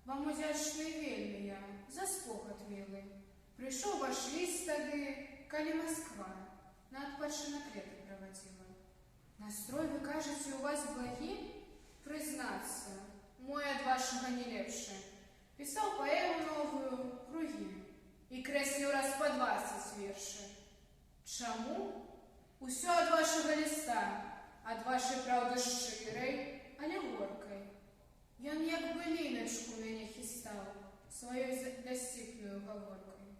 Вам удзячны вельмі я за спогад мілы. Прыйшоў ваш ліст тады, калі Масква на адпачынак лета правадзіла. Настрой, вы кажаце, у вас благі? Прызнацца, мой ад вашага не лепшы. Пісаў паэму новую, кругі, і крэсліў раз па 20 вершы. Чаму? Усё ад вашага ліста, ад вашай праўды шчырай, але горкай. Ён як бы ліначку мяне хістаў сваёй дасціпную гаворкай.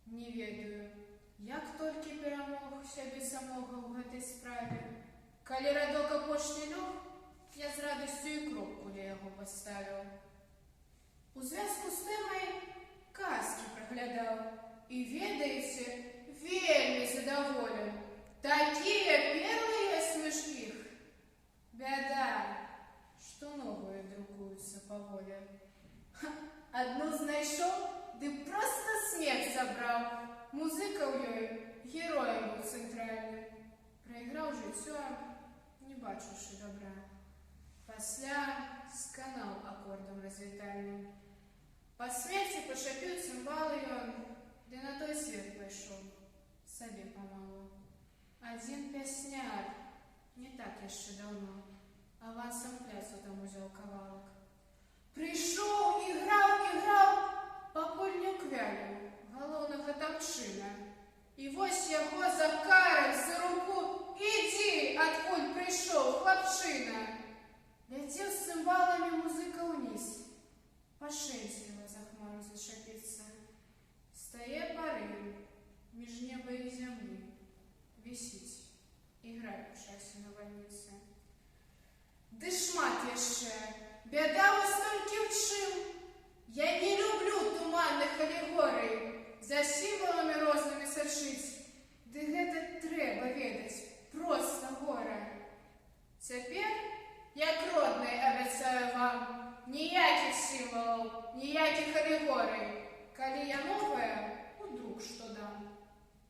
Не ведаю, як толькі перамог сябе самога ў гэтай справе. Калі радок апошні лёг, я з радасцю і кропку ля яго паставіў. У звязку з тэмай казкі праглядаў і, ведаеце, вельмі задаволен. Такія перлы ёсць між іх. Бяда, што новыя друкуюцца паволі. Адну знайшоў, ды проста смех забраў. Музыка ў ёй героем быў цэнтральным. Прайграў жыццё, не бачыўшы добра. Пасля сканаў акордам развітальным. Па смерці пачапіў цымбалы ён, ды на той свет пайшоў, сабе памалу. Адзін пясняр, не так яшчэ даўно, авансам пляцу там узяў кавалак. Прыйшоў, іграў, пакуль не квяліў галоўнага тамчына. І вось яго за карак, за руку, ідзі, адкуль прыйшоў, хлапчына. Ляцеў з цымбаламі музыка ўніз, пашэнціла за хмару зачапіцца. Стае пары між неба і зямлі, вісіць, іграе ў часе навальніцы. Ды шмат яшчэ, бяда вас толькі ў чым. Я не люблю туманных алегорый, за сімваламі рознымі сачыць. Ды гэта трэба ведаць, проста гора. Цяпер, як роднай абяцаю вам, ніякіх сімвалаў, ніякіх алегорый. Калі я новая, удруг што дам.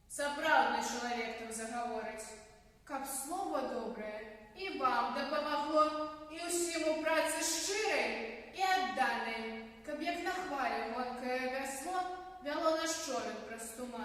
Сапраўдны чалавек там загаворыць, каб слова добрае і вам дапамагло, і ўсім у працы шчырай і адданай, каб як на хвалі вонкае вясло вяло наш човен праз туман.